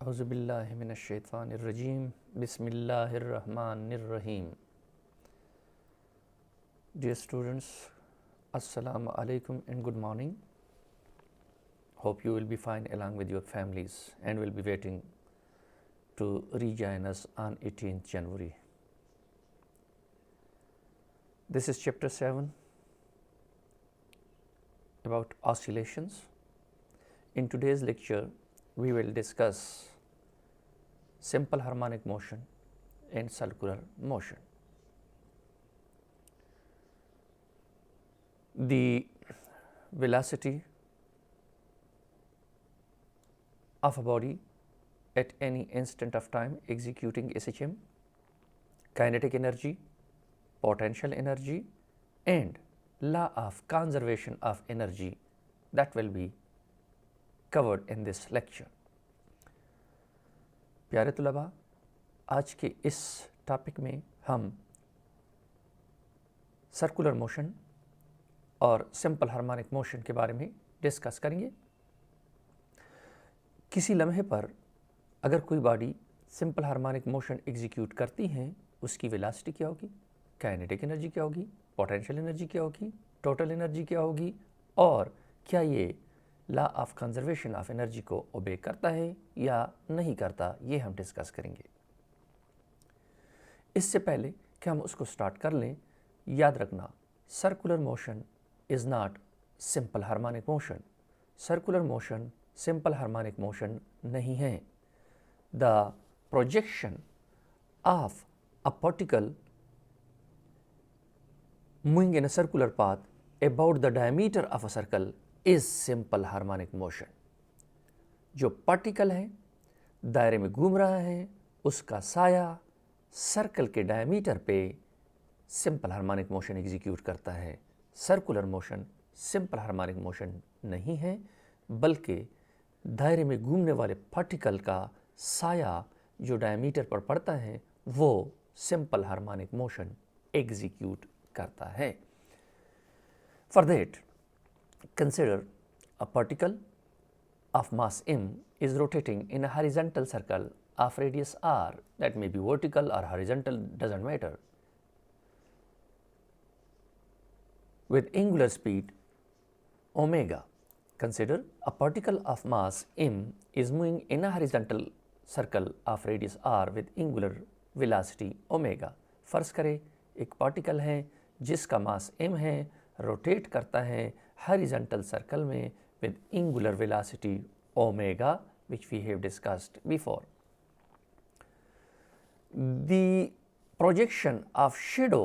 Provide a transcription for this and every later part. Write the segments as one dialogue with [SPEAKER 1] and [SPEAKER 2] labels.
[SPEAKER 1] औज़ुबिल्लाहिमिनश्शैतानिर्रजीम बिस्मिल्लाहिर्रहमानिर्रहीम. Dear students, Assalamu alaikum and good morning. Hope you will be fine along with your families and will be waiting to rejoin us on 18th January. This is chapter 7 about oscillations. In today's lecture, we will discuss simple harmonic motion and circular motion. The velocity of a body at any instant of time executing SHM, kinetic energy, potential energy and law of conservation of energy that will be covered in this lecture. प्यारे तुलबा, आज के इस topic में हम circular motion और simple harmonic motion के बारे में डिस्कस करेंगे. किसी लम्हे पर अगर कोई body simple harmonic motion execute करती है, उसकी वेलोसिटी क्या होगी, काइनेटिक एनर्जी क्या होगी, पोटेंशियल एनर्जी क्या होगी, टोटल एनर्जी क्या होगी और क्या ये law of conservation of energy को ओबे करता है या नहीं करता, ये हम डिस्कस करेंगे. इससे पहले कि हम उसको स्टार्ट कर लें, याद रखना circular motion is not simple harmonic motion. Circular motion simple harmonic motion नहीं है. The projection of a particle moving in a circular path about the diameter of a circle is simple harmonic motion. जो particle है दायरे में घूम रहा है, उसका साया सर्कल के डायमीटर पे सिंपल हार्मोनिक मोशन एग्जीक्यूट करता है. Circular motion simple harmonic motion नहीं है, बल्कि दायरे में घूमने वाले पार्टिकल का साया जो डायमीटर पर पड़ता है वो सिंपल हार्मोनिक मोशन एग्जीक्यूट करता है. For that, consider a particle of mass m is rotating in a horizontal circle of radius r, that may be vertical or horizontal, doesn't matter, with angular speed omega. Consider a particle of mass m is moving in a horizontal circle of radius r with angular velocity omega. फर्ज करें एक particle है जिसका मास m है, rotate करता है horizontal circle में with angular velocity omega, which we have discussed before. The projection of shadow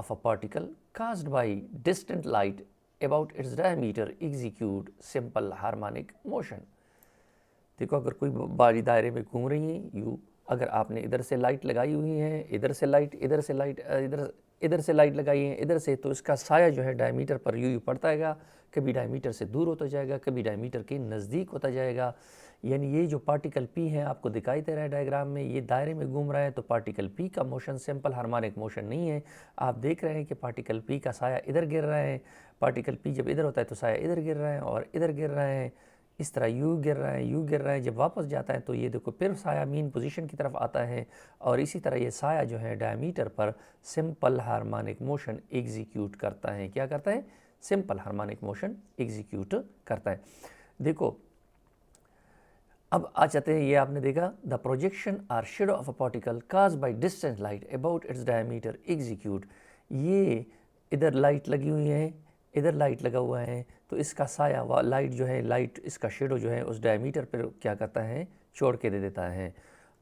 [SPEAKER 1] of a particle caused by distant light about its diameter execute simple harmonic motion. देखो, अगर कोई body दायरे में घूम रही है, अगर आपने इधर से लाइट लगाई हुई है, इधर से लाइट लगाई है, इधर से, तो इसका साया जो है डायमीटर पर यू पड़ता है, कभी डायमीटर से दूर होता जाएगा, कभी डायमीटर के नज़दीक होता जाएगा. यानी ये जो पार्टिकल पी है आपको दिखाई दे रहा है डायग्राम में, ये दायरे में घूम रहा है, तो पार्टिकल पी का मोशन सिंपल हार्मोनिक मोशन नहीं है. आप देख रहे हैं कि पार्टिकल पी का साया इधर गिर रहा है, पार्टिकल पी जब इधर होता है तो साया इधर गिर रहा है और इधर गिर रहा है, इस तरह यू गिर रहा है, जब वापस जाता है तो ये देखो फिर साया मीन पोजीशन की तरफ आता है और इसी तरह ये साया जो है डायमीटर पर सिंपल हार्मोनिक मोशन एग्जीक्यूट करता है. क्या करता है? सिंपल हार्मोनिक मोशन एग्जीक्यूट करता है. देखो, अब आ जाते हैं, ये आपने देखा, the projection or shadow of a particle cause by distant light about its diameter execute. ये इधर लाइट लगी हुई है, इधर लाइट लगा हुआ है, तो इसका साया लाइट जो है, लाइट इसका शेडो जो है उस डायमीटर पर क्या करता है, छोड़ के दे देता है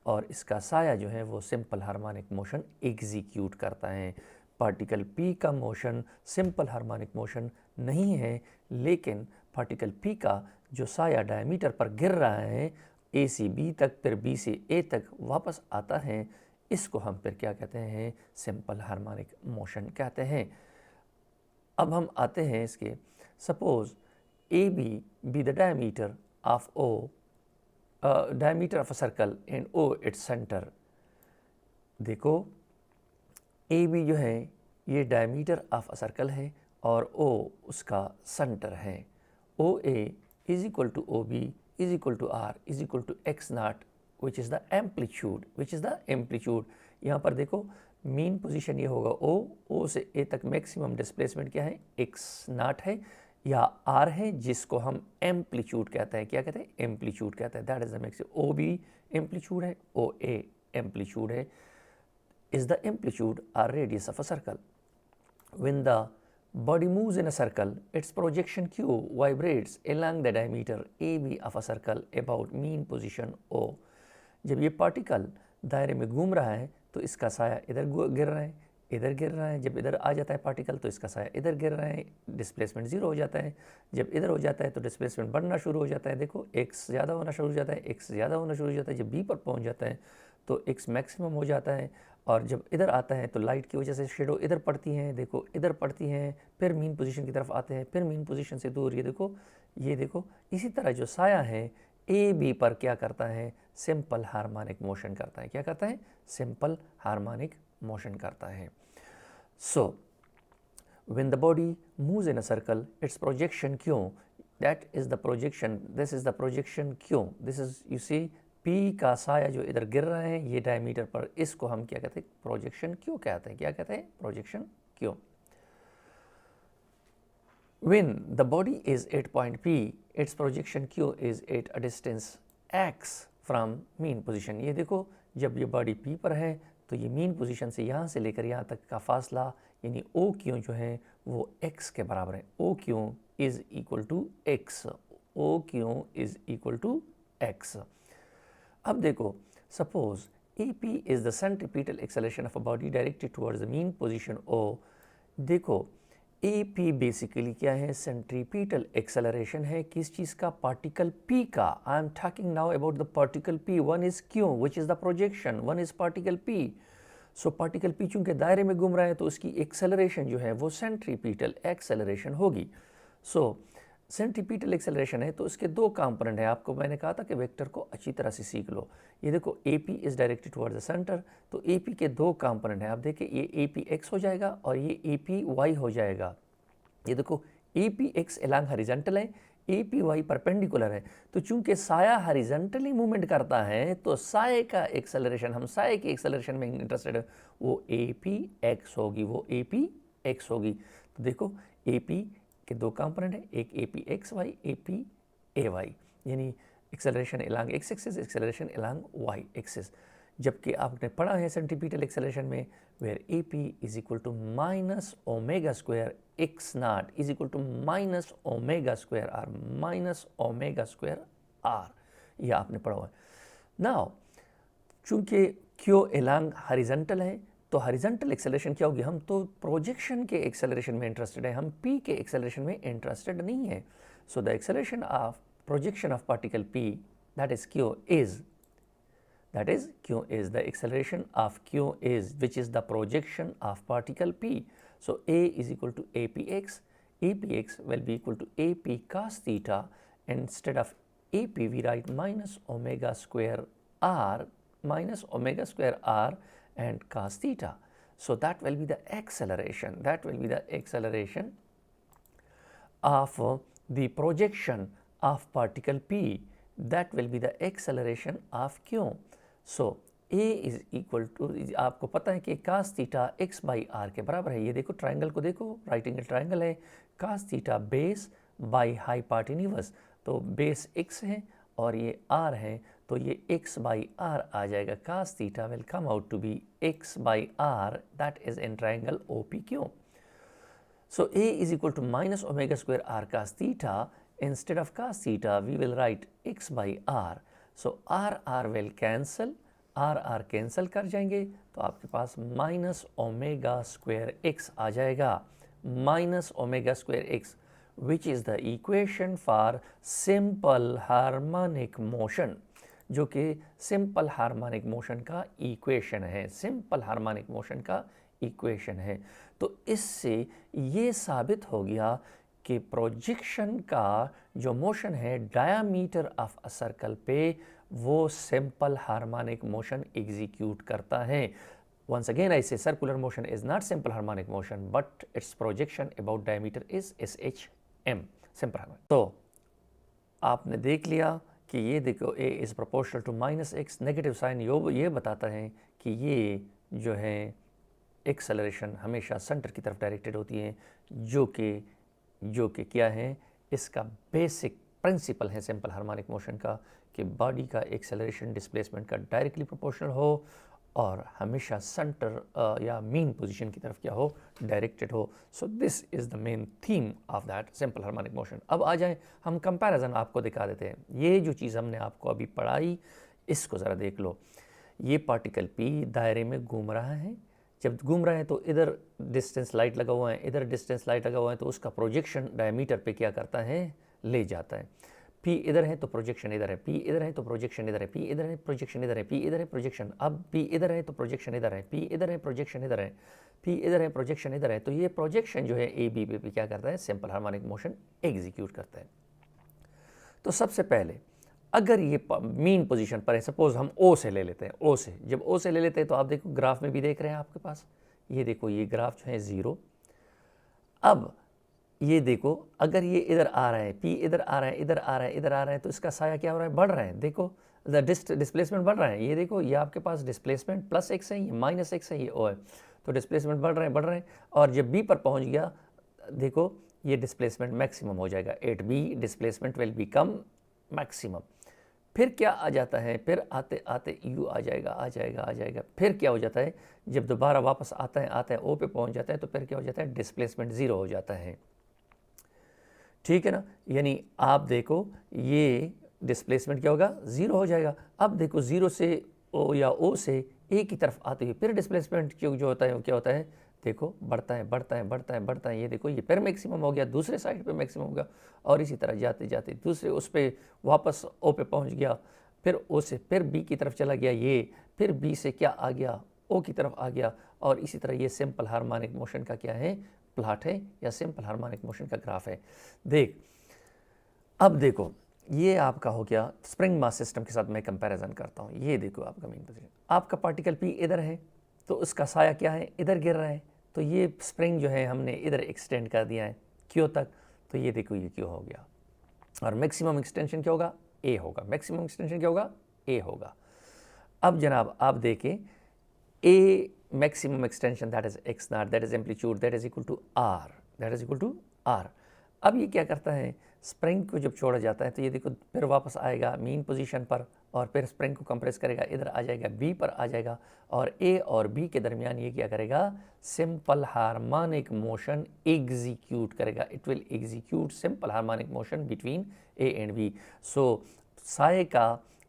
[SPEAKER 1] और इसका साया जो है वो सिंपल हार्मोनिक मोशन एग्जीक्यूट करता है. पार्टिकल पी का मोशन सिंपल हार्मोनिक मोशन नहीं है, लेकिन पार्टिकल पी का जो साया डायमीटर पर गिर रहा है, ए से बी तक, फिर बी से ए तक वापस आता है, इसको हम फिर क्या कहते हैं, सिंपल हार्मोनिक मोशन कहते हैं. अब हम आते हैं इसके, suppose A B the diameter of O, diameter of a circle and O its centre. देखो, ए बी जो है ये डायमीटर ऑफ अ सर्कल है और ओ उसका सेंटर है. O A is equal to O B is equal to r is equal to x naught which is the amplitude. यहाँ पर देखो मीन पोजीशन ये होगा o से a तक मैक्सिमम डिस्प्लेसमेंट क्या है, x नॉट है या r है, जिसको हम एम्पलीट्यूड कहते हैं. क्या कहते हैं, एम्पलीट्यूड कहते हैं. That is the maximum. o भी एम्पलीट्यूड है, o a एम्पलीट्यूड है. is the amplitude or radius of a circle. When the body moves in a circle, its projection q vibrates along the diameter AB of a circle about mean position O. जब ये particle दायरे में घूम रहा है तो इसका साया इधर गिर रहा है, इधर गिर रहा है. जब इधर आ जाता है पार्टिकल तो इसका साया इधर गिर रहा है, डिस्प्लेसमेंट ज़ीरो हो जाता है. जब इधर हो जाता है तो डिस्प्लेसमेंट बढ़ना शुरू हो जाता है. देखो x ज़्यादा होना शुरू हो जाता है, x ज़्यादा होना शुरू हो जाता है. जब b पर पहुंच जाता है तो x मैक्सिमम हो जाता है. और जब इधर आता है तो लाइट की वजह से शेडो इधर पड़ती हैं, देखो इधर पड़ती हैं, फिर मीन पोजीशन की तरफ आते हैं, फिर मीन पोजीशन से दूर. ये देखो इसी तरह जो साया है ए बी पर क्या करता है, सिंपल हार्मोनिक मोशन करता है. क्या करता है, सिंपल हार्मोनिक मोशन करता है. So when the body moves in a circle its projection Q, that is the projection, this is the projection Q. This is you see P का साया जो इधर गिर रहा है ये डायमीटर पर, इसको हम क्या कहते हैं, प्रोजेक्शन क्यों कहते हैं. क्या कहते हैं, प्रोजेक्शन क्यों. When the body is at point P, its projection Q is at a distance x from mean position. ये देखो जब ये बॉडी P पर है तो ये मीन पोजीशन से यहाँ से लेकर यहाँ तक का फासला यानी O Q जो है वो x के बराबर है. O Q is equal to x. O Q is equal to x. अब देखो suppose AP is the centripetal acceleration of a body directed towards the mean position O. देखो AP बेसिकली क्या है, सेंट्रीपिटल एक्सेलरेशन है. किस चीज़ का, particle P का. I am talking now about the particle P. One is Q which is the projection, one is particle P. So particle P चूँकि दायरे में घूम रहा है तो उसकी एक्सेलरेशन जो है वो सेंट्रीपिटल एक्सेलरेशन होगी. सो सेंट्रीपिटल एक्सेलरेशन है तो इसके दो कंपोनेंट है. आपको मैंने कहा था कि वेक्टर को अच्छी तरह से सीख लो. ये देखो AP is directed towards the centre, तो AP के दो कंपोनेंट हैं. आप देखिए ये AP x हो जाएगा और ये AP y हो जाएगा. ये देखो AP x एलॉन्ग हॉरिजॉन्टल है, AP y परपेंडिकुलर है. तो चूंकि साया हॉरिजॉन्टली मूवमेंट करता है तो साये का एक्सेलरेशन, हम साये के एक्सेलरेशन में इंटरेस्टेड है, वो AP x होगी, वो AP x होगी. तो देखो AP के दो कंपोनेंट है, एक AP XY, AP AY, यानी acceleration along x axis, acceleration along y axis. जबकि आपने पढ़ा है सेंट्रीपिटल एक्सेलरेशन में where AP is equal to minus omega square x naught is equal to minus omega square r, minus omega square r. यह आपने पढ़ा हुआ है. नाउ चूंकि Q एलॉन्ग हॉरिजॉन्टल है तो हॉरिजॉन्टल एक्सेलरेशन क्या होगी, हम तो प्रोजेक्शन के एक्सेलरेशन में इंटरेस्टेड है, हम P के एक्सेलरेशन में इंटरेस्टेड नहीं है. So the acceleration of projection of particle P, that is Q is the acceleration of Q is, which is the projection of particle P. So A is equal to APX, APX will be equal to AP cos theta. Instead of AP we write minus omega square R, minus omega square R and cos theta. So that will be the acceleration, that will be the acceleration of the projection of particle P, that will be the acceleration of Q. So A is equal to, आपको पता है कि cos theta x by r के बराबर है. ये देखो triangle को देखो, राइट एंगल ट्राइंगल है, cos theta बेस बाई हाइपार्टिन्यूस, तो बेस x है और ये r है तो ये x by r आ जाएगा. cos theta will come out to be x by r, that is in triangle OPQ. So A is equal to minus omega square r cos theta. Instead of cos theta we will write x by r. So r will cancel, r cancel कर जाएंगे तो आपके पास minus omega square x आ जाएगा, minus omega square x, which is the equation for simple harmonic motion, जो कि simple harmonic motion का equation है, simple harmonic motion का इक्वेशन है. तो इससे ये साबित हो गया कि प्रोजेक्शन का जो मोशन है डायामीटर ऑफ अ सर्कल पे वो सिंपल हार्मोनिक मोशन एग्जीक्यूट करता है. Once again I say circular motion is not simple harmonic motion but its projection about diameter is SHM, simple harmonic. तो आपने देख लिया कि ये देखो a is proportional to -x, negative sign ये बताता है कि ये जो है एक्सेलरेशन हमेशा सेंटर की तरफ डायरेक्टेड होती है, जो कि क्या है, इसका बेसिक प्रिंसिपल है सिंपल हार्मोनिक मोशन का, कि बॉडी का एक्सेलरेशन डिस्प्लेसमेंट का डायरेक्टली प्रोपोर्शनल हो और हमेशा सेंटर या मीन पोजीशन की तरफ क्या हो, डायरेक्टेड हो। So this is the main theme of that simple harmonic motion. अब आ जाएं, हम कंपैरिजन आपको दिखा देते हैं। ये जो चीज़ हमने आपको अभी पढ़ाई, इसको ज़रा देख लो। ये पार्टिकल P दायरे में घूम रहा है। जब घूम रहा है तो इधर डिस्टेंस लाइट लगा हुआ है, इधर डिस्टेंस लाइट लगा हुआ है, तो उसका प्रोजेक्शन डायमीटर पे क्या करता है, ले जाता है। P इधर है तो प्रोजेक्शन इधर है, P इधर है तो प्रोजेक्शन इधर है, P इधर है प्रोजेक्शन इधर है, P इधर है प्रोजेक्शन, अब P इधर है तो प्रोजेक्शन इधर है, P इधर है प्रोजेक्शन इधर है, P इधर है प्रोजेक्शन इधर है। तो ये प्रोजेक्शन जो है ए बी पे क्या करता है, सिंपल हार्मोनिक मोशन एग्जीक्यूट करता है। तो सबसे पहले अगर ये मीन पोजीशन पर है, सपोज हम O से ले लेते हैं, O से, जब O से ले लेते हैं तो आप देखो ग्राफ में भी देख रहे हैं आपके पास, ये देखो ये ग्राफ जो है 0। अब ये देखो अगर ये इधर आ रहा है, P इधर आ रहा है, इधर आ रहा है, इधर आ रहा है, तो इसका साया क्या हो रहा है, बढ़ रहा है। देखो द डिस्प्लेसमेंट बढ़ रहा है। ये देखो ये आपके पास डिस्प्लेसमेंट +x है, ये -x है, ये O है, तो डिस्प्लेसमेंट बढ़ रहे हैं। और जब B पर पहुंच गया, देखो ये डिस्प्लेसमेंट मैक्सिमम हो जाएगा, at B displacement will become maximum. फिर क्या आ जाता है, फिर आते आते U आ जाएगा। फिर क्या हो जाता है, जब दोबारा वापस आता है O पे पहुंच जाता है, तो फिर क्या हो जाता है, डिस्प्लेसमेंट 0 हो जाता है। ठीक है ना, यानी आप देखो ये डिस्प्लेसमेंट क्या होगा, 0 हो जाएगा। अब देखो 0 से O या O से A की तरफ आते हुए फिर डिस्प्लेसमेंट जो होता है वो क्या होता है, देखो बढ़ता है। ये देखो ये फिर मैक्सिमम हो गया, दूसरे साइड पे मैक्सिमम होगा, और इसी तरह जाते जाते दूसरे उस पर वापस O पे पहुंच गया, फिर O से फिर B की तरफ चला गया, ये फिर B से क्या आ गया, O की तरफ आ गया। और इसी तरह ये सिंपल हार्मोनिक मोशन का क्या है, प्लॉट है, या सिंपल हार्मोनिक मोशन का ग्राफ है। देख अब देखो ये आपका हो गया स्प्रिंग मास सिस्टम के साथ मैं कंपैरिजन करता हूँ। ये देखो आपका मेन पोजीशन, आपका पार्टिकल P इधर है तो उसका साया क्या है, इधर गिर रहा है, तो ये स्प्रिंग जो है हमने इधर एक्सटेंड कर दिया है Q तक, तो ये देखो ये Q हो गया। और मैक्सिमम एक्सटेंशन क्या होगा, A होगा। मैक्सिमम एक्सटेंशन क्या होगा, A होगा। अब जनाब आप देखें, A maximum extension that is x naught, that is amplitude, that is equal to r। अब ये क्या करता है, स्प्रिंग को जब छोड़ा जाता है तो ये देखो फिर वापस आएगा मीन पोजीशन पर, और फिर स्प्रिंग को कंप्रेस करेगा, इधर आ जाएगा B पर आ जाएगा, और A और B के दरमियान ये क्या करेगा, सिंपल हार्मोनिक मोशन एग्जीक्यूट करेगा। It will execute simple harmonic motion between A and B। सो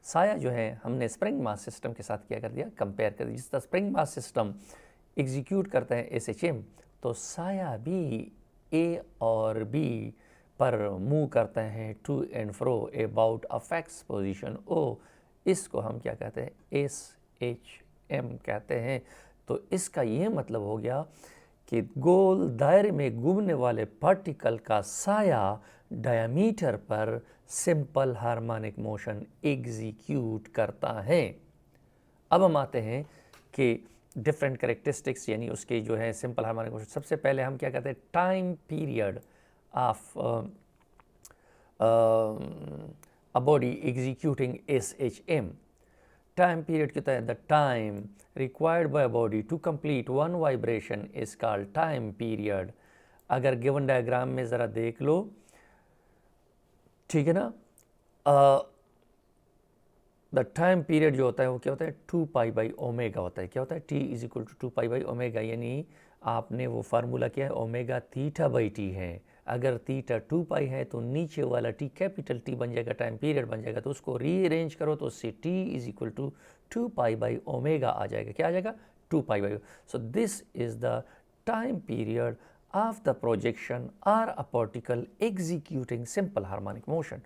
[SPEAKER 1] साया जो है हमने स्प्रिंग मास सिस्टम के साथ क्या कर दिया, कंपेयर कर दिया। जिस तरह स्प्रिंग मास सिस्टम एग्जीक्यूट करते हैं SHM, तो साया भी A और B पर मूव करते हैं to and fro about a fix position O। इसको हम क्या कहते हैं, SHM कहते हैं। तो इसका ये मतलब हो गया कि गोल दायरे में घूमने वाले पार्टिकल का साया डायमीटर पर सिंपल हार्मोनिक मोशन एग्जीक्यूट करता है। अब हम आते हैं कि डिफरेंट कैरेक्टरिस्टिक्स, यानी उसके जो है सिंपल हार्मोनिक मोशन। सबसे पहले हम क्या कहते हैं, time period of a body executing SHM। Time period क्या होता है, the time required by body to complete one vibration is called time period. अगर गिवन डायग्राम में ज़रा देख लो, ठीक है ना, द टाइम पीरियड जो होता है वो क्या होता है, 2π/ω होता है। क्या होता है, T इज इक्वल टू 2π/ω, यानी आपने वो फार्मूला किया है, ω/θ/T है। अगर थीटा 2π है तो नीचे वाला T कैपिटल T बन जाएगा, टाइम पीरियड बन जाएगा। तो उसको रीअरेंज करो तो उससे T इज इक्वल टू 2π/ω आ जाएगा। क्या आ जाएगा, 2π/ω। So this is the time period of the projection or a particle executing simple harmonic motion.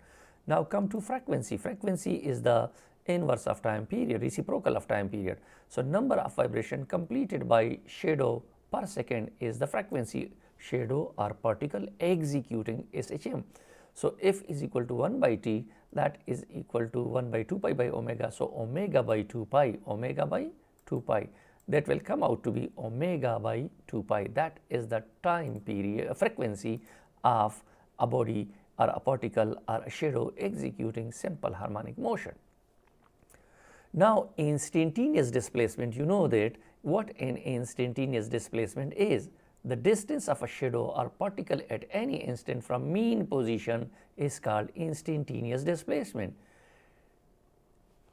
[SPEAKER 1] Now come to frequency. Frequency is the inverse of time period, reciprocal of time period. So number of vibration completed by shadow per second is the frequency, shadow or particle executing SHM. So if is equal to 1/T, that is equal to 1/2π/ω. So ω/2π, that will come out to be ω/2π. That is the time period frequency of a body or a particle or a shadow executing simple harmonic motion. Now, instantaneous displacement, you know that what an instantaneous displacement is. The distance of a shadow or particle at any instant from mean position is called instantaneous displacement.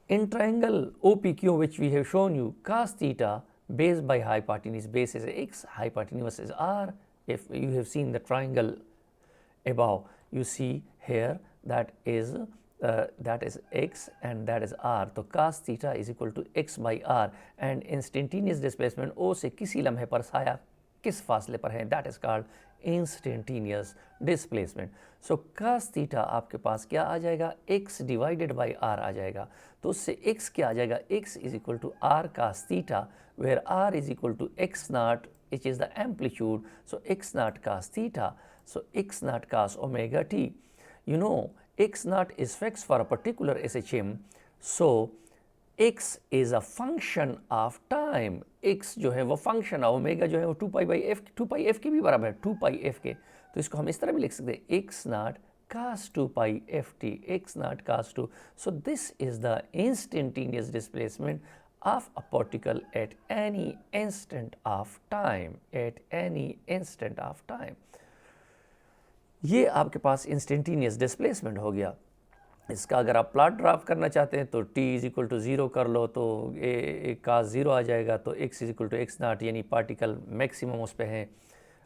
[SPEAKER 1] In triangle OPQ, which we have shown you, cos theta base by hypotenuse, base is x, hypotenuse is r. If you have seen the triangle above, you see here that is x and that is r. तो cos theta is equal to x by r and instantaneous displacement O से किसी लम्हे पर साया किस फासले पर है, that is called instantaneous displacement. So cos theta आपके पास क्या आ जाएगा, x divided by r आ जाएगा. तो उससे x क्या आ जाएगा, x is equal to r cos theta, where r is equal to x naught, which is the amplitude. So x naught cos theta. So x naught cos omega t. You know, x naught is fixed for a particular SHM. So x is a function of time. x जो है वो function है, omega जो है वो 2 pi by f, 2 pi f के भी बराबर है, 2 pi f के. तो इसको हम इस तरह भी लिख सकते हैं, x naught cos 2 pi ft, x naught cos 2. So this is the instantaneous displacement of a particle at any instant of time, at any instant of time. ये आपके पास इंस्टेंटेनियस डिस्प्लेसमेंट हो गया. इसका अगर आप प्लॉट ड्राफ करना चाहते हैं तो t इज इक्वल टू 0 कर लो तो ए कास 0 आ जाएगा. तो x is equal to x naught, यानी पार्टिकल मैक्सिमम उस पे है.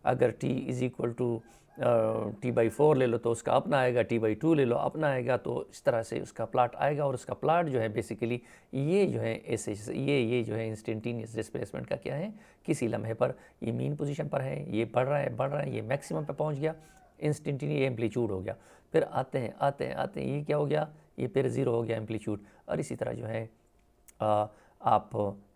[SPEAKER 1] अगर t is equal to t/4 ले लो तो उसका अपना आएगा, t/2 ले लो अपना आएगा. तो इस तरह से उसका प्लॉट आएगा और उसका प्लॉट जो है बेसिकली ये जो है ऐसे ये जो है इंस्टेंटेनियस डिस्प्लेसमेंट का क्या है, किसी लम्हे पर ये मीन पोजीशन पर है, ये बढ़ रहा है, ये मैक्सिमम पे पहुंच गया, इंस्टेंटेनियस एम्पलीट्यूड हो गया. फिर आते हैं ये क्या हो गया, ये फिर 0 हो गया एम्पलीट्यूड. और इसी तरह जो है आप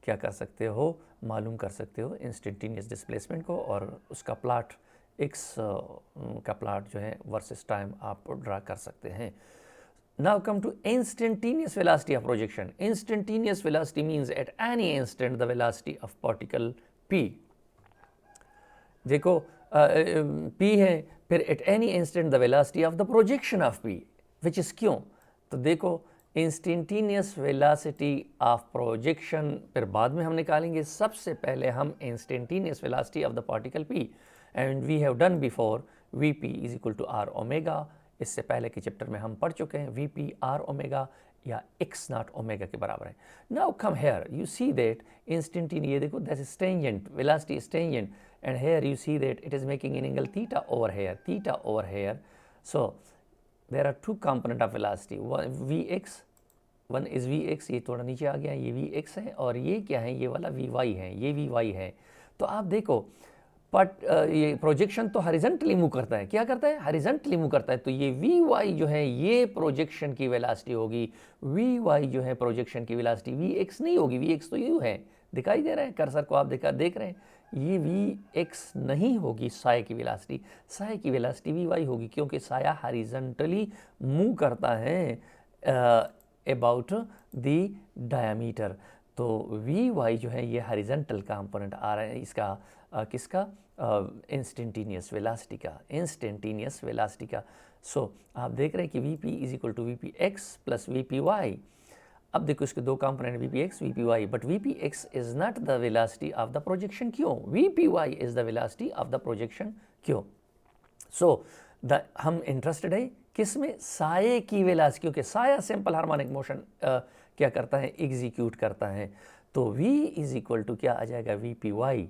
[SPEAKER 1] क्या कर सकते हो, मालूम कर सकते हो इंस्टेंटेनियस डिस्प्लेसमेंट को और उसका प्लॉट x का प्लॉट जो है वर्सेस टाइम आप ड्रा कर सकते हैं. Now come to instantaneous velocity of projection. Instantaneous velocity means at any instant the velocity of particle p. देखो p है, फिर at any instant the velocity of the projection of p, which is क्यों. तो देखो instantaneous velocity of projection फिर बाद में हम निकालेंगे. सबसे पहले हम instantaneous velocity of the particle p, and we have done before vp is equal to r omega. इससे पहले के चैप्टर में हम पढ़ चुके हैं vp r omega या x naught omega के बराबर है. Now come here, you see that instantaneous, ये देखो that is tangent, velocity is tangent, and here you see that it is making an angle theta over here. So there are two component of velocity, one vx, one is vx, ये थोड़ा नीचे आ गया, ये vx है, और ये क्या है, ये वाला vy है, ये vy है. तो आप देखो ये प्रोजेक्शन तो हॉरिजॉन्टली मूव करता है, क्या करता है, हॉरिजॉन्टली मूव करता है. तो ये vy जो है ये प्रोजेक्शन की वेलोसिटी होगी, vy जो है प्रोजेक्शन की वेलोसिटी, vx नहीं होगी, vx तो यू है, दिखाई दे रहा है, कर्सर को आप देख रहे हैं, ये vx नहीं होगी. साया की वेलोसिटी, साया की वेलोसिटी vy होगी, क्योंकि साया हॉरिजॉन्टली मूव करता है अबाउट द डायमीटर. तो vy जो है ये हॉरिजॉन्टल कंपोनेंट आ रहा है इसका किसका, इंस्टेंटेनियस वेलोसिटी का, सो आप देख रहे हैं कि vp is equal to vpx plus vpy. अब देखो इसके दो component vpx vpy, but vpx is not the velocity of the projection Q, vpy is the velocity of the projection Q. So हम इंटरेस्टेड है किस में, साये की वेलोसिटी, क्योंकि साया सिंपल हार्मोनिक मोशन क्या करता है, एग्जीक्यूट करता है. तो v इज इक्वल टू क्या आ जाएगा, vpy,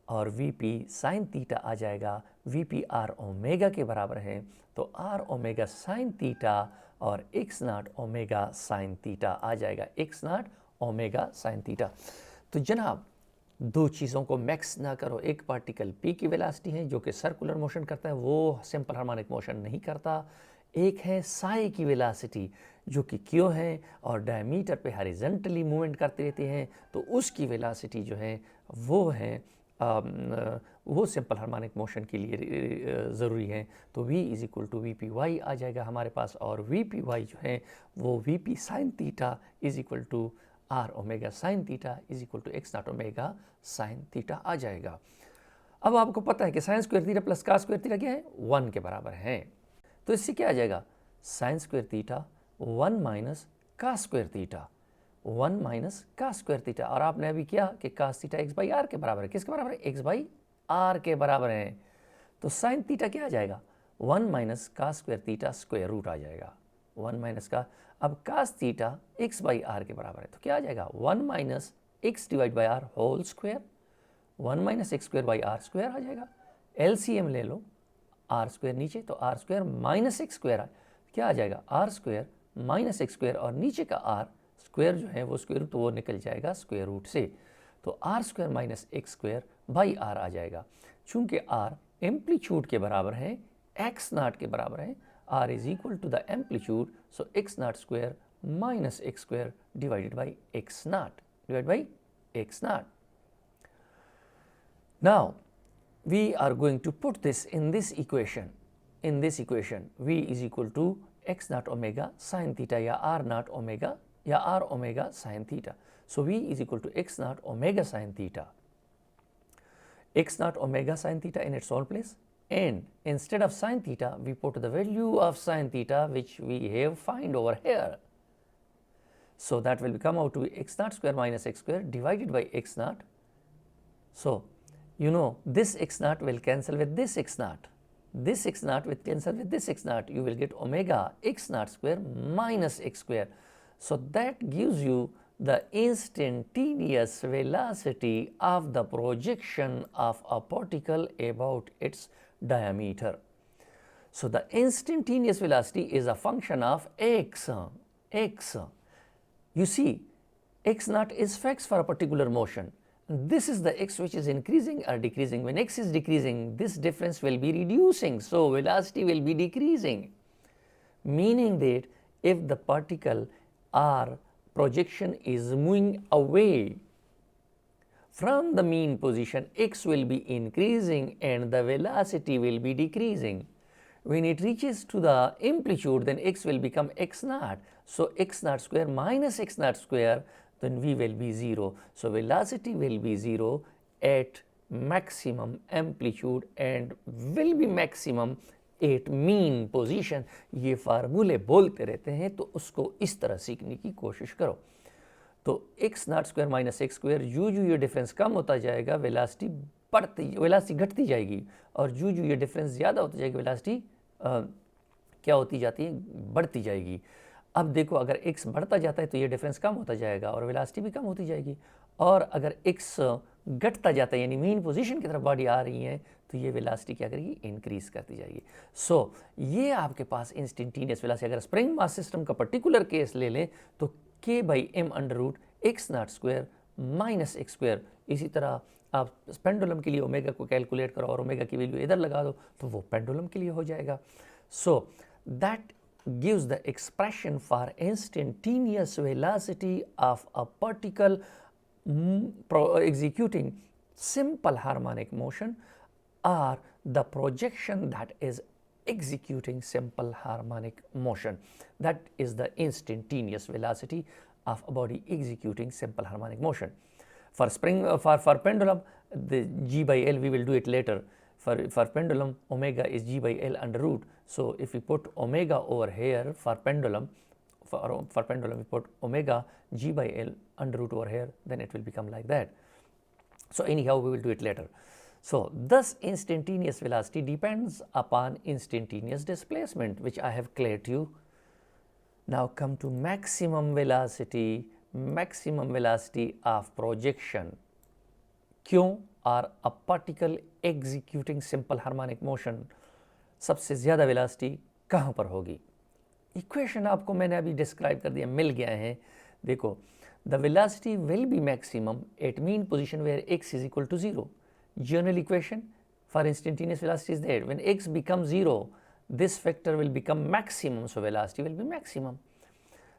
[SPEAKER 1] और vp साइन थीटा आ जाएगा, vp r ओमेगा के बराबर है. तो r ओमेगा साइन थीटा और x naught omega sine theta आ जाएगा, x naught omega sine theta. तो जनाब दो चीज़ों को मैक्स ना करो. एक पार्टिकल p की वेलोसिटी है जो कि सर्कुलर मोशन करता है, वो सिंपल हार्मोनिक मोशन नहीं करता. एक है साए की वेलोसिटी जो कि क्यों है और डायमीटर पे हॉरिजॉन्टली मूवमेंट करते रहते हैं, तो उसकी वेलोसिटी जो है वो है वो सिंपल हार्मोनिक मोशन के लिए ज़रूरी है. तो v is equal to vpy आ जाएगा हमारे पास, और vpy जो है वो vp sine theta is equal to r omega sine theta is equal to x naught omega sine theta आ जाएगा. अब आपको पता है कि sine square theta plus cos square theta क्या है, 1 के बराबर है. तो इससे क्या आ जाएगा, sine square theta 1 minus cos square theta, 1 minus cos square theta. और आपने अभी किया कि cos theta x by r के बराबर है, किसके बराबर है, एक्स बाई आर के बराबर है। तो साइन थीटा क्या आ जाएगा, 1 minus cos square theta square root आ जाएगा, 1 माइनस का। अब cos theta x by r के बराबर है, तो क्या आ जाएगा, 1 minus x divide by r whole square, 1 minus x square by r square आ जाएगा। एलसीएम ले लो, आर स्क्वायर नीचे, तो r square minus x square क्या आ जाएगा, r square minus x square, और नीचे का आर स्क्वायर जो है वो स्क्वायर रूट, तो वो निकल जाएगा स्क्वायर रूट से, तो r square minus x square by r आ जाएगा। चूंकि आर एम्पलीट्यूड के बराबर है, एक्स नाट के बराबर है, r is equal to the amplitude, so x naught square minus x square divided by x naught, divide by x naught. Now we are going to put this in this equation. In this equation, v is equal to x naught omega sin theta या r naught omega या r omega sin theta. So v is equal to x naught omega sin theta. X naught omega sin theta in its own place, and instead of sin theta we put the value of sin theta which we have find over here. So that will come out to be x naught square minus x square divided by x naught. So you know this x naught will cancel with this x naught. This x naught will cancel with this x naught. You will get omega x naught square minus x square. So that gives you the instantaneous velocity of the projection of a particle about its diameter. So the instantaneous velocity is a function of x. You see, x naught is fixed for a particular motion. This is the x which is increasing or decreasing. When x is decreasing, this difference will be reducing, so velocity will be decreasing, meaning that if the particle or projection is moving away from the mean position, x will be increasing and the velocity will be decreasing. When it reaches to the amplitude, then x will become x naught. So x naught square minus x naught square, then v will be 0. So velocity will be 0 at maximum amplitude and will be maximum at mean position. ये फार्मूले बोलते रहते हैं, तो उसको इस तरह सीखने की कोशिश करो। तो x naught square minus x square, जू ये डिफरेंस कम होता जाएगा वेलासिटी घटती जाएगी, और जू ये डिफरेंस ज़्यादा होता जाएगा वेलासिटी क्या होती जाती है, बढ़ती जाएगी। अब देखो, अगर x बढ़ता जाता है तो ये डिफरेंस कम होता जाएगा और वेलासिटी भी कम होती जाएगी, और अगर x घटता जाता है यानी मीन पोजीशन की तरफ बॉडी आ रही है तो ये वेलासिटी क्या करेगी, इंक्रीज करती जाएगी। सो ये आपके पास इंस्टेंटेनियस वेलासिटी। अगर स्प्रिंग मास सिस्टम का पर्टिकुलर केस ले लें तो k by m under root x naught square minus x square. इसी तरह आप पेंडुलम के लिए ओमेगा को कैलकुलेट करो और ओमेगा की वैल्यू इधर लगा दो तो वो पेंडुलम के लिए हो जाएगा। सो that gives the expression for instantaneous velocity of a particle executing simple harmonic motion, or the projection that is executing simple harmonic motion. That is the instantaneous velocity of a body executing simple harmonic motion. For pendulum, the g by L, we will do it later. For pendulum, omega is g by L under root. So if we put omega over here for pendulum, for pendulum we put omega g by L under root over here, then it will become like that. So anyhow, we will do it later. So thus instantaneous velocity depends upon instantaneous displacement, which I have cleared to you. Now come to maximum velocity of projection. क्यों? और a particle executing simple harmonic motion, सबसे ज़्यादा velocity कहाँ पर होगी? Equation आपको मैंने अभी डिस्क्राइब कर दिया, मिल गया है। देखो, the velocity will be maximum at mean position where x is equal to 0. General equation for instantaneous velocity is that when x become 0, this factor will become maximum, so velocity will be maximum.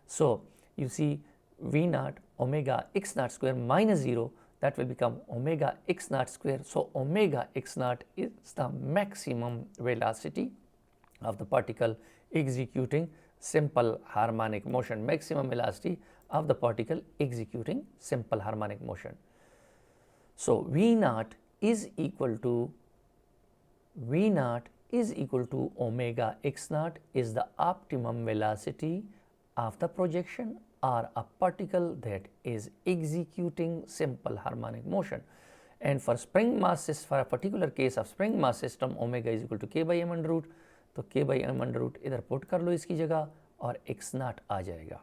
[SPEAKER 1] So you see v naught omega x naught square minus 0, that will become omega x naught square. So omega x naught is the maximum velocity of the particle executing simple harmonic motion, maximum velocity of the particle executing simple harmonic motion. So v naught is equal to is equal to omega x naught is the optimum velocity of the projection or a particle that is executing simple harmonic motion. And for spring mass system, for a particular case of spring mass system, omega is equal to k by m under root. तो k by m under root इधर put कर लो इसकी जगह और x naught आ जाएगा।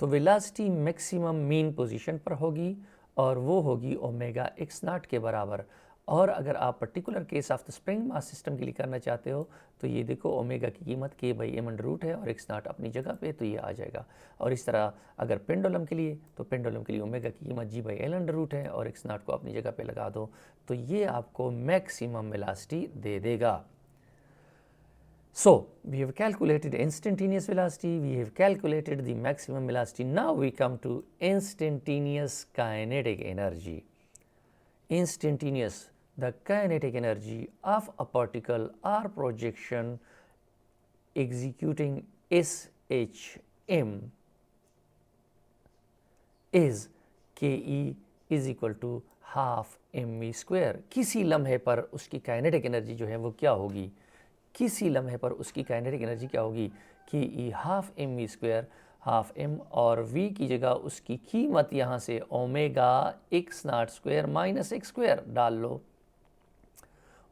[SPEAKER 1] तो velocity maximum mean position पर होगी और वो होगी ओमेगा x naught के बराबर। और अगर आप particular case of the spring mass system के लिए करना चाहते हो तो ये देखो ओमेगा की कीमत k by m under root है और x naught अपनी जगह पे, तो ये आ जाएगा। और इस तरह अगर पेंडुलम के लिए, तो पेंडुलम के लिए ओमेगा की कीमत g by l under root है और x naught को अपनी जगह पे लगा दो, तो ये आपको मैक्सिमम वेलोसिटी दे देगा। So we have calculated instantaneous velocity, we have calculated the maximum velocity. Now we come to instantaneous kinetic energy. Instantaneous, the kinetic energy of a particle or projection executing SHM is Ke is equal to half mv square. किसी लम्हे पर उसकी kinetic energy जो है वो क्या होगी, किसी लम्हे पर उसकी काइनेटिक एनर्जी क्या होगी कि E half m v square, half m और v की जगह उसकी कीमत यहाँ से omega x naught square minus x square डाल लो।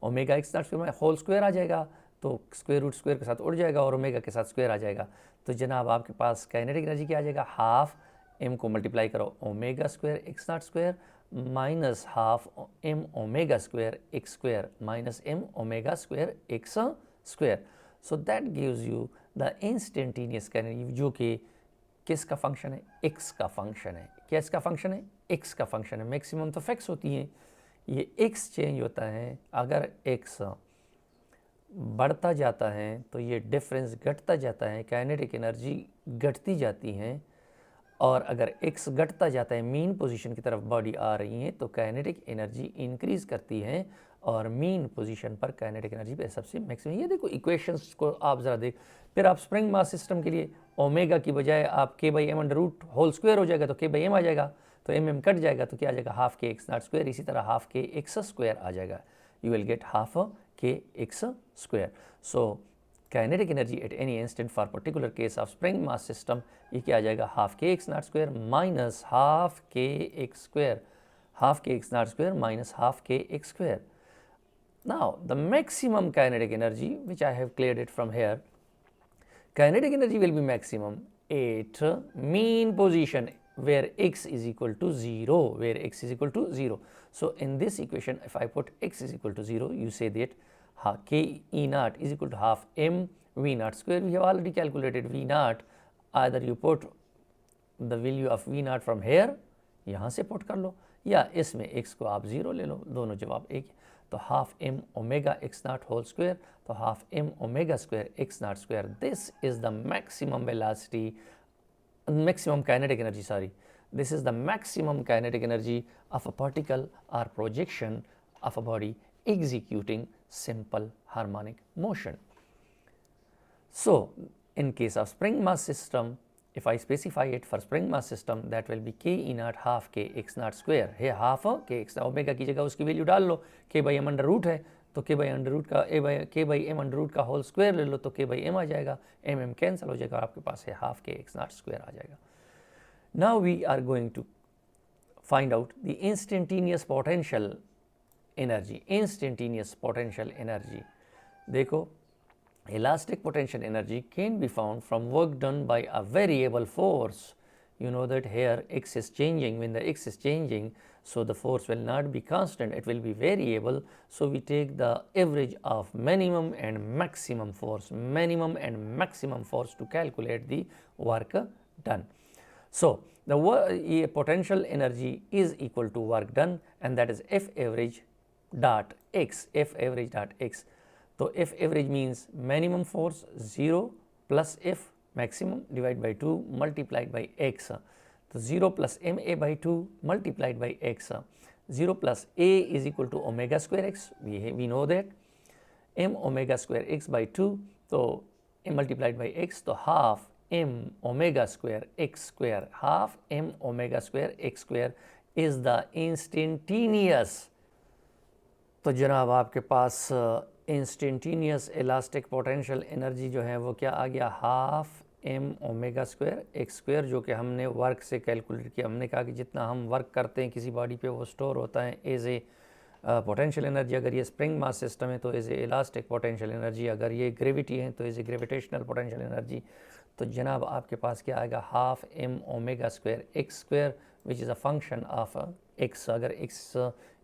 [SPEAKER 1] Omega x naught square whole square आ जाएगा, तो स्क्वायर रूट स्क्वायर के साथ उड़ जाएगा और ओमेगा के साथ स्क्वायर आ जाएगा। तो जनाब आपके पास काइनेटिक एनर्जी क्या आ जाएगा, हाफ एम को मल्टीप्लाई करो omega square x naught square minus half m omega square x square minus m omega square x square. So that gives you the instantaneous kinetic, जो कि किसका फंक्शन है, x का फंक्शन है। क्या इसका फंक्शन है, एक्स का फंक्शन है। मैक्सिमम तो फिक्स होती हैं, ये एक्स चेंज होता है। अगर एक्स बढ़ता जाता है तो ये डिफरेंस घटता जाता है, काइनेटिक एनर्जी घटती जाती है। और अगर x घटता जाता है, मीन पोजीशन की तरफ बॉडी आ रही है, तो काइनेटिक एनर्जी इंक्रीज करती है और मीन पोजीशन पर काइनेटिक एनर्जी पे सबसे मैक्सिमम। ये देखो इक्वेशंस को आप ज़रा देख। फिर आप स्प्रिंग मास सिस्टम के लिए ओमेगा की बजाय आप k by m under root whole square हो जाएगा, तो k बाई एम आ जाएगा, तो एम कट जाएगा, तो क्या आ जाएगा, half k x naught square. इसी तरह हाफ के एक्स स्क्वायर आ जाएगा, you will get half k x square. So kinetic energy at any instant for particular case of spring mass system, ये क्या आ जाएगा, half k x naught square minus half k x square, half k x naught square minus half k x square. Now the maximum kinetic energy, which I have cleared it from here, kinetic energy will be maximum at mean position where x is equal to 0, where x is equal to 0. So in this equation, if I put x is equal to 0, you say that k E naught is equal to half m v naught square. We have already calculated v naught. Either you put the value of v naught from here, यहाँ से put कर लो, या इसमें x को आप 0 ले लो, दोनों जवाब एक। तो half m omega x naught whole square, तो half m omega square x naught square. This is the maximum velocity, maximum kinetic energy, sorry, this is the maximum kinetic energy of a particle or projection of a body executing simple harmonic motion. So in case of spring mass system, if I specify it for spring mass system, that will be k E naught half k x naught square है, half k x omega की जगह उसकी value डाल लो, k by m under root है, तो k by under root का k by m under root का होल स्क्वायर ले लो, तो k बाई एम आ जाएगा, एम कैंसिल हो जाएगा और आपके पास है half k x naught square आ जाएगा। Now we are going to find out the instantaneous potential energy. Instantaneous potential energy देखो, elastic potential energy can be found from work done by a variable force. You know that here x is changing. When the x is changing, so the force will not be constant, it will be variable. So we take the average of minimum and maximum force, minimum and maximum force to calculate the work done. So the potential energy is equal to work done, and that is F average dot x, F average dot x. तो F average means minimum force 0 plus F maximum divided by 2 multiplied by x. तो 0 plus ma by 2 multiplied by x. 0 plus a is equal to omega square x. We know that m omega square x by 2. तो m multiplied by x, तो half m omega square x square, half m omega square x square is the instantaneous। तो जनाब आपके पास instantaneous elastic potential energy जो है वो क्या आ गया, half m omega square x square, जो कि हमने वर्क से कैलकुलेट किया। हमने कहा कि जितना हम वर्क करते हैं किसी बॉडी पे वो स्टोर होता है एज ए पोटेंशियल एनर्जी। अगर ये स्प्रिंग मास सिस्टम है तो as a elastic potential energy, अगर ये ग्रेविटी है तो as a gravitational potential energy. तो जनाब आपके पास क्या आएगा, half m omega square x square which is a function of x. अगर एक्स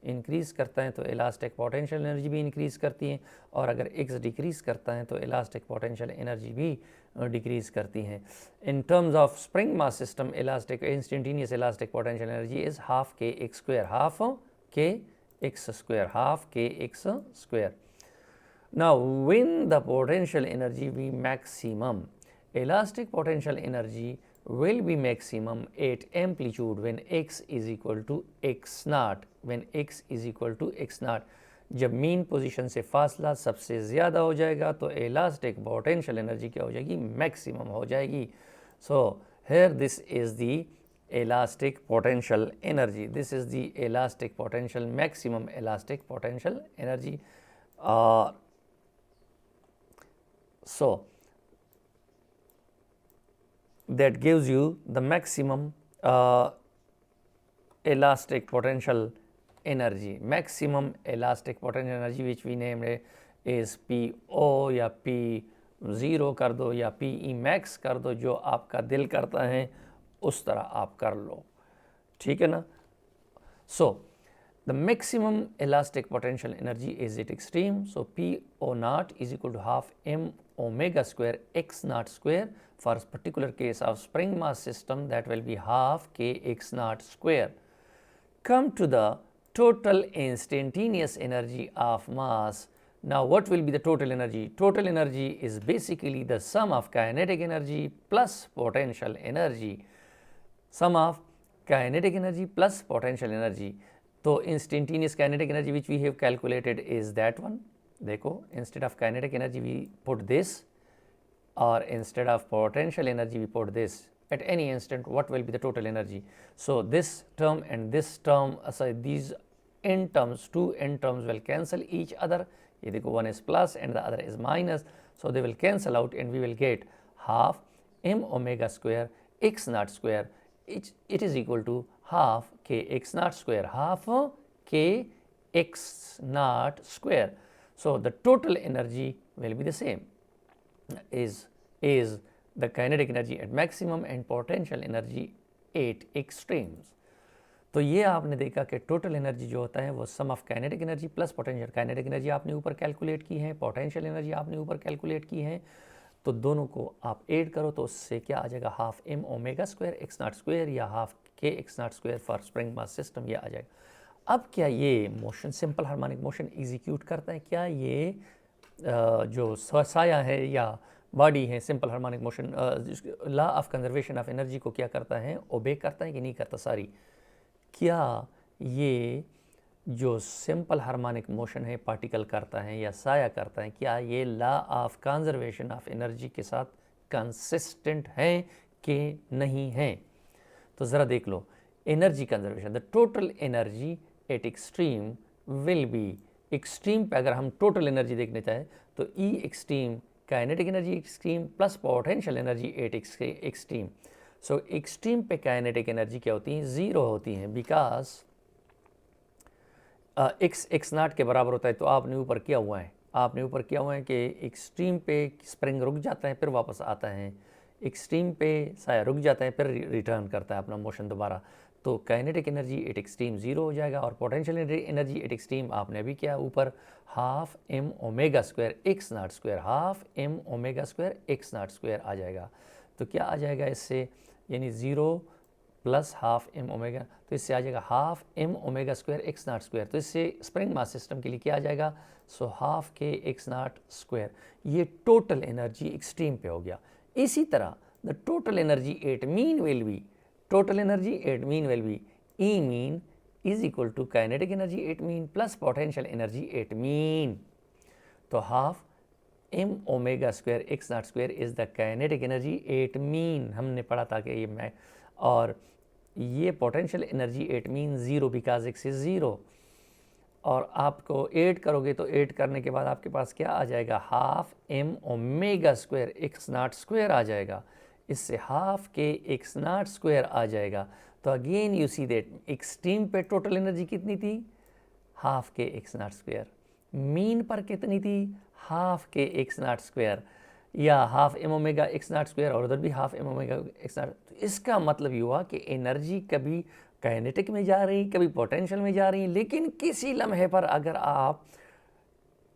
[SPEAKER 1] इंक्रीज़ करता है तो इलास्टिक पोटेंशियल एनर्जी भी इंक्रीज़ करती है, और अगर एक्स डिक्रीज़ करता है तो इलास्टिक पोटेंशियल एनर्जी भी डिक्रीज़ करती हैं। In terms of spring mass system, elastic instantaneous elastic potential energy is half k x square, half k x square, half k x square. Now when the potential energy be maximum, elastic potential energy will be maximum at amplitude when x is equal to x naught, when x is equal to x naught. जब mean position से फासला सबसे ज़्यादा हो जाएगा तो elastic potential energy क्या हो जाएगी, मैक्सिमम हो जाएगी. So here this is the elastic potential energy, this is the elastic potential, maximum elastic potential energy. So that gives you the maximum elastic potential energy, maximum elastic potential energy which we named is PO या P0 कर दो या PE max कर दो, जो आपका दिल करता है उस तरह आप कर लो, ठीक है ना. So the maximum elastic potential energy is it extreme. So PO naught is equal to half m omega square x naught square. For particular case of spring mass system, that will be half k x naught square. Come to the total instantaneous energy of mass. Now what will be the total energy? Total energy is basically the sum of kinetic energy plus potential energy. Sum of kinetic energy plus potential energy. तो instantaneous kinetic energy which we have calculated is that one. देखो, instead of kinetic energy we put this, or instead of potential energy we put this. At any instant what will be the total energy? So this term and this term, these n terms, two n terms will cancel each other. ये देखो, one is plus and the other is minus, so they will cancel out and we will get half m omega square x naught square. It is equal to half k x naught square, half k x naught square. So the total energy will be the same, is the kinetic energy at maximum and potential energy at extremes. तो ये आपने देखा कि total energy जो होता है वो sum of kinetic energy plus potential. Kinetic energy आपने ऊपर कैलकुलेट की है, पोटेंशियल एनर्जी आपने ऊपर कैलकुलेट की है, तो दोनों को आप ऐड करो तो उससे क्या आ जाएगा, half m omega square x naught square या half k x naught square for spring mass system, ये आ जाएगा. अब क्या ये motion, simple harmonic motion execute करता है? क्या ये जो साया है या बॉडी है, simple harmonic motion law of conservation of energy को क्या करता है, ओबे करता है कि नहीं करता? सारी, क्या ये जो सिंपल हार्मोनिक मोशन है पार्टिकल करता है या साया करता है, क्या ये law of conservation of energy के साथ कंसिस्टेंट है कि नहीं है? तो ज़रा देख लो, energy conservation, the total energy at extreme will be, extreme पे अगर हम टोटल एनर्जी देखने चाहें तो E extreme kinetic energy extreme plus potential energy at extreme. So extreme पे काइनेटिक एनर्जी क्या होती है, ज़ीरो होती हैं, बिकॉज एक्स नॉट के बराबर होता है. तो आपने ऊपर किया हुआ है, आपने ऊपर किया हुआ है कि एक्सट्रीम पे स्प्रिंग रुक जाता है फिर वापस आता है, एक्सट्रीम पे साया रुक जाता है फिर रिटर्न करता है अपना मोशन दोबारा. तो kinetic energy at extreme zero हो जाएगा, और पोटेंशियल एनर्जी एट एक्सट्रीम आपने अभी किया ऊपर half m omega square x naught square, half m omega square x naught square आ जाएगा. तो क्या आ जाएगा इससे, यानी zero plus half m omega, तो इससे आ जाएगा half m omega square x naught square. तो इससे स्प्रिंग मास सिस्टम के लिए क्या आ जाएगा, so half k x naught square. ये टोटल एनर्जी एक्सट्रीम पे हो गया. इसी तरह the total energy at mean will be, total energy at mean will be E mean is equal to kinetic energy at mean plus potential energy at mean. तो half m omega square x naught square is the kinetic energy at mean, हमने पढ़ा था कि ये मैं, और ये potential energy at mean zero because x is zero. और आपको ऐड करोगे तो ऐड करने के बाद आपके पास क्या आ जाएगा, half m omega square x naught square आ जाएगा, इससे half k x naught square आ जाएगा। तो again you see that extreme पे टोटल एनर्जी कितनी थी, half k x naught square, mean पर कितनी थी, half k x naught square या half m omega x naught square, और उधर भी half m omega x naught. तो इसका मतलब ये हुआ कि एनर्जी कभी काइनेटिक में जा रही, कभी पोटेंशियल में जा रही, लेकिन किसी लम्हे पर अगर आप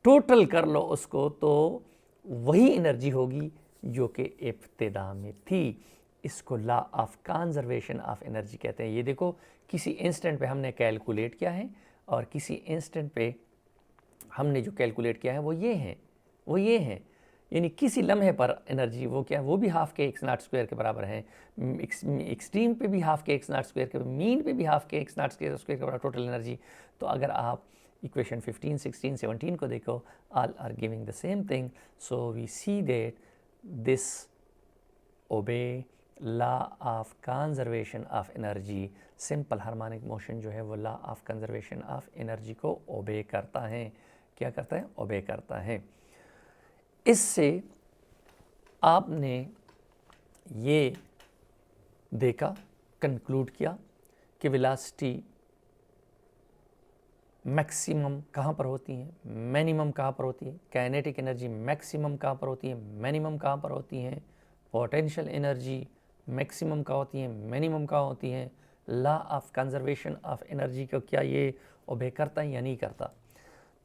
[SPEAKER 1] टोटल कर लो उसको तो वही एनर्जी होगी जो कि इब्तिदा में थी। इसको law of conservation of energy कहते हैं। ये देखो किसी इंस्टेंट पे हमने कैलकुलेट किया है और किसी इंस्टेंट पे हमने जो कैलकुलेट किया है वो ये है, यानी किसी लम्हे पर एनर्जी वो क्या है, वो भी half k x naught square के बराबर है, एक्सट्रीम पे भी half k x naught square के, मीन पे भी half k x naught square के बराबर टोटल एनर्जी। तो अगर आप इक्वेशन 15, 16, 17 को देखो, all are giving the same thing. So we see that this obey law of conservation of energy. Simple harmonic motion जो है वो law of conservation of energy को ओबे करता है। क्या करता है, ओबे करता है। इससे आपने ये देखा, कंक्लूड किया कि वेलोसिटी मैक्सिमम कहाँ पर होती है, मिनिमम कहाँ पर होती है, काइनेटिक एनर्जी मैक्सिमम कहाँ पर होती है, मिनिमम कहाँ पर होती है, पोटेंशियल एनर्जी मैक्सिमम कहाँ होती है, मिनिमम कहाँ होती है, law of conservation of energy को क्या ये ओबे करता है या नहीं करता।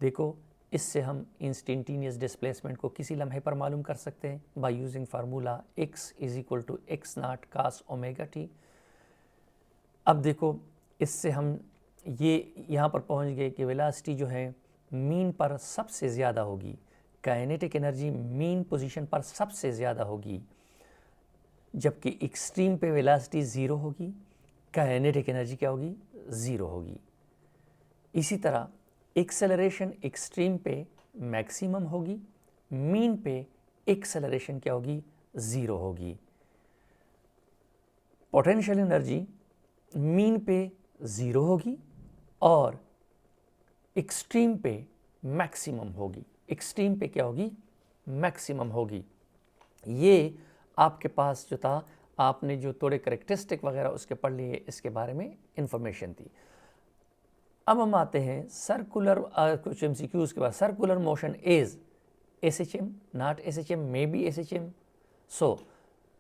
[SPEAKER 1] देखो इससे हम इंस्टेंटेनियस डिस्प्लेसमेंट को किसी लम्हे पर मालूम कर सकते हैं by using formula x is equal to x naught cos omega t. अब देखो इससे हम ये यहाँ पर पहुँच गए कि वेलोसिटी जो है मीन पर सबसे ज़्यादा होगी, काइनेटिक एनर्जी मीन पोजीशन पर सबसे ज़्यादा होगी, जबकि एक्सट्रीम पे वेलोसिटी ज़ीरो होगी, काइनेटिक एनर्जी क्या होगी, ज़ीरो होगी। इसी तरह एक्सेलरेशन एक्सट्रीम पे मैक्सिमम होगी, मीन पे एक्सेलरेशन क्या होगी, ज़ीरो होगी। पोटेंशियल एनर्जी मीन पे ज़ीरो होगी और एक्सट्रीम पे मैक्सिमम होगी। एक्सट्रीम पे क्या होगी, मैक्सिमम होगी। ये आपके पास जो था, आपने जो थोड़े करेक्टरिस्टिक वगैरह उसके पढ़ लिए, इसके बारे में इंफॉर्मेशन थी। अब हम आते हैं सर्कुलर कुछ एमसीक्यूज़ के बाद। Circular motion is SHM, not SHM, may be SHM। So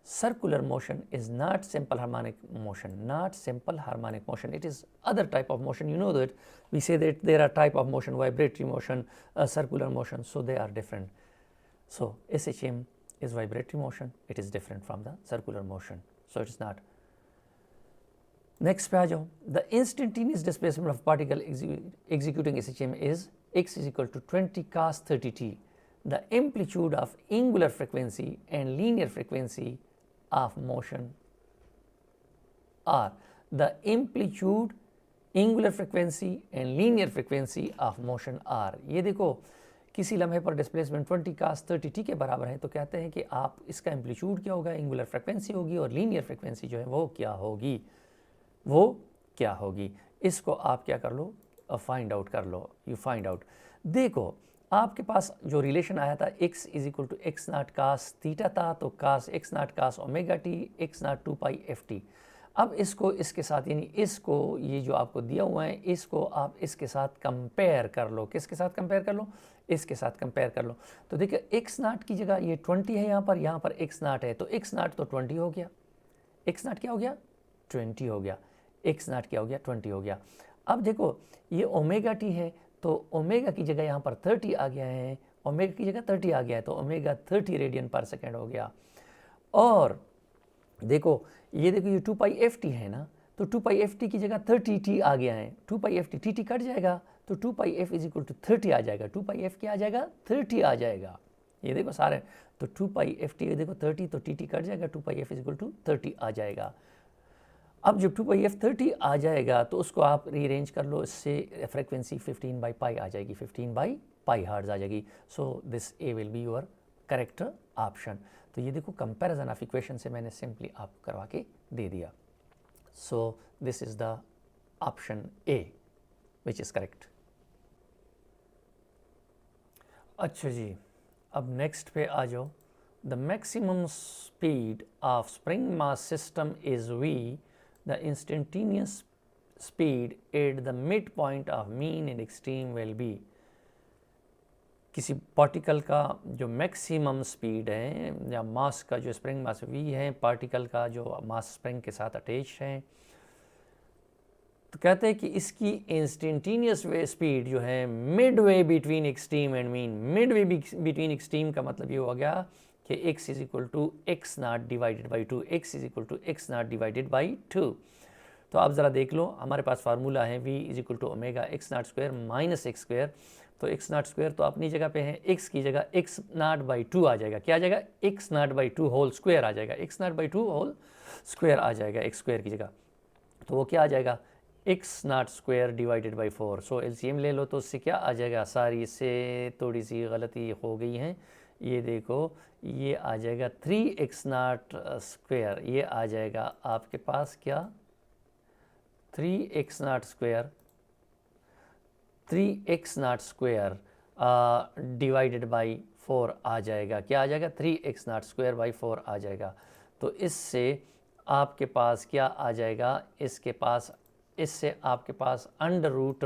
[SPEAKER 1] circular motion is not simple harmonic motion, not simple harmonic motion, it is other type of motion. You know that we say that there are type of motion, vibratory motion, circular motion, so they are different. So SHM is vibratory motion, it is different from the circular motion, so it is not. Next पे आ जाओ, the instantaneous displacement of particle executing SHM is x is equal to 20 cos 30t. The amplitude of angular frequency and linear frequency of motion are the amplitude, angular frequency and linear frequency of motion are। ये देखो किसी लम्हे पर displacement 20 cos 30t के बराबर है, तो कहते हैं कि आप इसका एम्पलीट्यूड क्या होगा, एंगुलर फ्रिक्वेंसी होगी, और लीनियर फ्रिक्वेंसी जो है वो क्या होगी, वो क्या होगी। इसको आप क्या कर लो, फाइंड आउट कर लो, यू फाइंड आउट। देखो आपके पास जो रिलेशन आया था x is equal to x naught cos theta था, तो cos x naught cos omega t x naught 2 pi f t. अब इसको इसके साथ, यानी इसको ये जो आपको दिया हुआ है इसको आप इसके साथ कंपेयर कर लो। किसके साथ कंपेयर कर लो, इसके साथ कंपेयर कर लो। तो देखिए एक्स नॉट की जगह ये 20 है, यहाँ पर एक्स नॉट है, तो एक्स नॉट तो 20 हो गया, एक्स नॉट क्या हो गया, 20 हो गया, एक्स नॉट क्या हो गया, 20 हो गया। अब देखो ये ओमेगा टी है, तो ओमेगा की जगह यहाँ पर 30 आ गया है, ओमेगा की जगह 30 आ गया है, तो ओमेगा 30 रेडियन पर सेकेंड हो गया। और देखो ये देखो ये 2 पाई एफ टी है ना, तो 2 पाई एफ टी की जगह 30 टी आ गया है, 2 pi f T T cut जाएगा, तो 2 pi F is equal to 30 आ जाएगा, 2 पाई एफ क्या आ जाएगा, 30 आ जाएगा। ये देखो सारे, तो 2 पाई एफ टी देखो 30, तो टी कट जाएगा, 2 pi F is equal to 30 आ जाएगा। अब जब 2 पाई एफ 30 आ जाएगा तो उसको आप रीअरेंज कर लो, इससे फ्रिक्वेंसी 15 बाई पाई आ जाएगी, 15 बाई पाई हर्ट्ज आ जाएगी। So this A will be your correct option. तो ये देखो कंपैरिजन ऑफ इक्वेशन से मैंने सिंपली आपको करवा के दे दिया। So this is the option A which is correct. अच्छा जी, अब नेक्स्ट पे आ जाओ। The maximum speed of spring mass system is v, the instantaneous speed at the mid point of mean and extreme will be. किसी particle का जो maximum speed है या मास का जो स्प्रिंग मास वी है, पार्टिकल का जो मास स्प्रिंग के साथ अटैच है, तो कहते हैं कि इसकी इंस्टेंटेनियस वे स्पीड जो है mid way between extreme and mean. Mid way between extreme का मतलब ये हो गया कि x is equal to x naught divided by two, x is equal to x naught divided by two. तो आप ज़रा देख लो, हमारे पास फार्मूला है v is equal to omega x naught square minus x square. तो एक्स नाट स्क्वायर तो अपनी जगह पे है, एक्स की जगह एक्स नाट बाई टू आ जाएगा। क्या आ जाएगा? X naught by two whole square आ जाएगा, x naught by two whole square आ जाएगा एक्स स्क्वायर की जगह। तो वो क्या आ जाएगा? X naught square divided by 4। So LCM ले लो तो उससे क्या आ जाएगा? सारी इससे थोड़ी सी गलती हो गई है, ये देखो, ये आ जाएगा 3x नाट स्क्वायर, ये आ जाएगा आपके पास क्या? 3x naught square, 3x naught square divided by 4 आ जाएगा। क्या आ जाएगा? 3x नाट स्क्वायर बाई 4 आ जाएगा। तो इससे आपके पास क्या आ जाएगा? इससे आपके पास अंडर रूट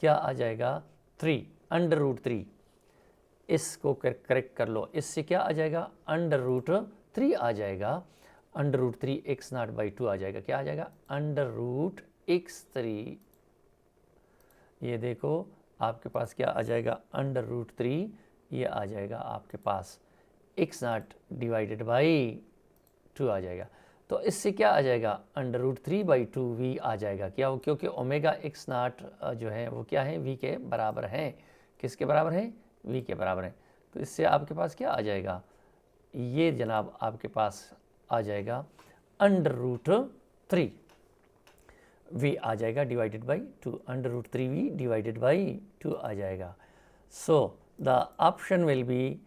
[SPEAKER 1] क्या आ जाएगा? 3, अंडर रूट 3। इसको करेक्ट कर लो, इससे क्या आ जाएगा? अंडर रूट 3 आ जाएगा। Under root 3 x naught by 2 आ जाएगा। क्या आ जाएगा? Under root x3। ये देखो आपके पास क्या आ जाएगा? अंडर रूट 3, ये आ जाएगा आपके पास एक्स नाट डिवाइडेड बाई 2 आ जाएगा। तो इससे क्या आ जाएगा? अंडर रूट 3 बाई 2 वी आ जाएगा। क्या? क्योंकि ओमेगा एक्स नाट जो है वो क्या है? वी के बराबर है। किसके बराबर है? वी के बराबर है। तो इससे आपके पास क्या आ जाएगा? ये जनाब आपके पास आ जाएगा अंडर रूट 3 वी आ जाएगा divided by 2, under root 3 v divided by 2 आ जाएगा। So the option will be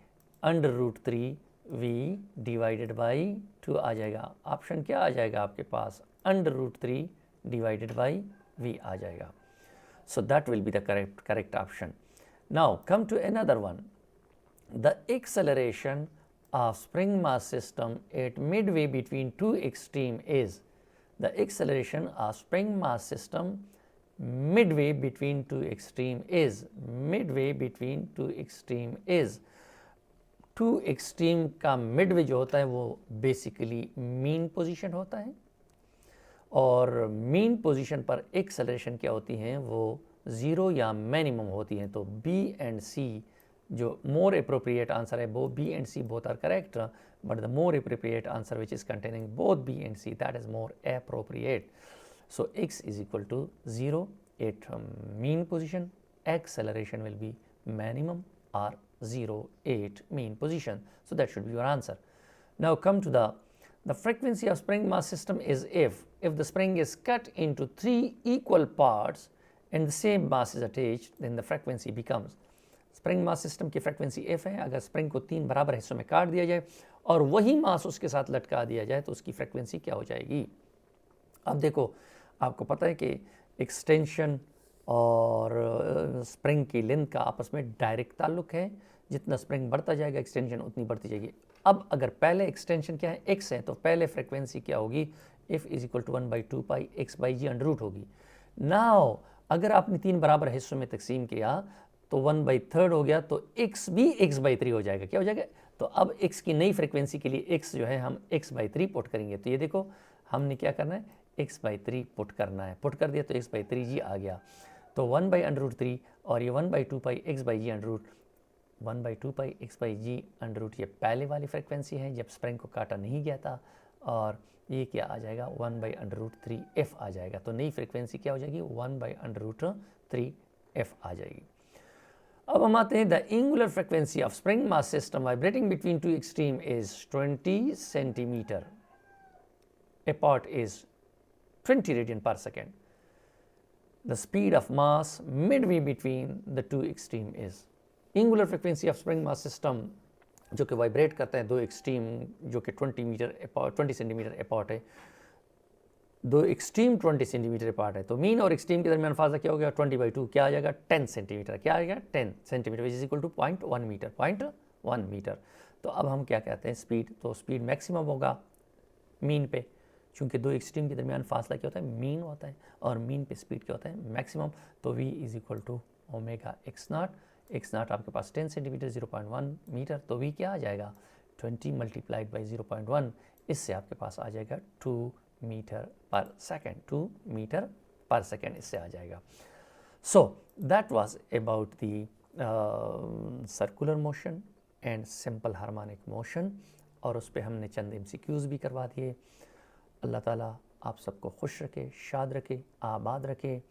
[SPEAKER 1] under root 3 v divided by 2 आ जाएगा। ऑप्शन क्या आ जाएगा आपके पास? Under root 3 divided by v आ जाएगा। सो दैट विल बी द करेक्ट ऑप्शन। Now come to another one. The acceleration of spring mass system at midway between two extreme is, the acceleration of spring mass system midway between two extreme is, midway between two extreme is, two extreme का midway जो होता है वो basically mean position होता है, और mean position पर acceleration क्या होती हैं? वो ज़ीरो या मिनिमम होती हैं। तो बी एंड सी जो मोर अप्रोप्रिएट आंसर है, वो B and C both are correct, but the more appropriate answer which is containing both B and C, that is more appropriate. So x is equal to 0 at mean position, acceleration will be minimum or 0 at mean position. So that should be your answer. Now come to the frequency of spring mass system is if the spring is cut into 3 equal parts and the same mass is attached, then the frequency becomes, spring mass system की frequency f है। अगर spring को 3 बराबर हिस्सों में काट दिया जाए और वही मास उसके साथ लटका दिया जाए तो उसकी फ्रीक्वेंसी क्या हो जाएगी? अब देखो, आपको पता है कि एक्सटेंशन और स्प्रिंग की लेंथ का आपस में डायरेक्ट ताल्लुक है। जितना स्प्रिंग बढ़ता जाएगा एक्सटेंशन उतनी बढ़ती जाएगी। अब अगर पहले एक्सटेंशन क्या है? x है, तो पहले फ्रीक्वेंसी क्या होगी? f is equal to 1/2 pi x by g under root होगी। नाउ अगर आपने 3 बराबर हिस्सों में तकसीम किया तो 1/3 हो गया, तो x भी x/3 हो जाएगा। क्या हो जाएगा? तो अब x की नई फ्रीक्वेंसी के लिए x जो है हम x/3 पुट करेंगे। तो ये देखो हमने क्या करना है? x/3 पुट करना है। पुट कर दिया तो x/3 जी आ गया। तो 1/√3 और ये 1/2 pi x by g under root, 1/2 pi x by g under root, ये पहले वाली फ्रीक्वेंसी है जब स्प्रिंग को काटा नहीं गया था, और ये क्या आ जाएगा? 1/√3f आ जाएगा। तो नई फ्रीक्वेंसी क्या हो जाएगी? 1/√3f आ जाएगी। अब हम आते हैं, the angular frequency of spring mass system vibrating between two extreme is 20 centimetre apart is 20 radian per second. The speed of mass midway between the two extreme is, angular frequency of spring mass system जो कि vibrate करते हैं दो extreme जो कि 20 centimetre apart है, दो extreme 20 centimetre apart है, तो मीन और एक्सट्रीम के दरमियान फासला क्या हो गया 20/2, क्या आ जाएगा 10 सेंटीमीटर, क्या आ जाएगा 10 centimetre which is equal to 0.1 metre, 0.1 metre. तो अब हम क्या कहते हैं स्पीड, तो स्पीड मैक्सिमम होगा मीन पे, चूँकि दो एक्सट्रीम के दरमियान फासला क्या होता है मीन होता है, और मीन पे स्पीड क्या होता है मैक्सिमम। तो v is equal to omega x naught, x naught आपके पास 10 सेंटीमीटर 0.1 मीटर, तो v क्या आ जाएगा 20 मल्टीप्लाइड बाई 0.1, इससे आपके पास आ जाएगा 2 मीटर पर सेकेंड, 2 मीटर पर सेकेंड इससे आ जाएगा। सो that was about the circular motion and simple harmonic motion, और उस पर हमने चंद MCQs भी करवा दिए। अल्लाह ताला आप सबको खुश रखे, शाद रखे, आबाद रखे,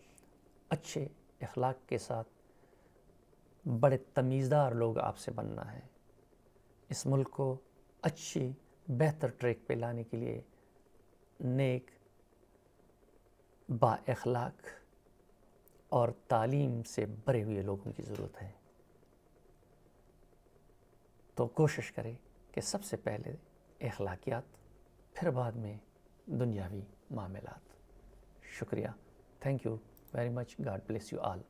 [SPEAKER 1] अच्छे अखलाक के साथ बड़े तमीज़दार लोग आपसे बनना है। इस मुल्क को अच्छी बेहतर ट्रैक पे लाने के लिए नेक, बाअखलाक और तालीम से भरे हुए लोगों की ज़रूरत है। तो कोशिश करें कि सबसे पहले अखलाकियात, फिर बाद में दुनियावी मामलात। शुक्रिया, thank you very much, God bless you all.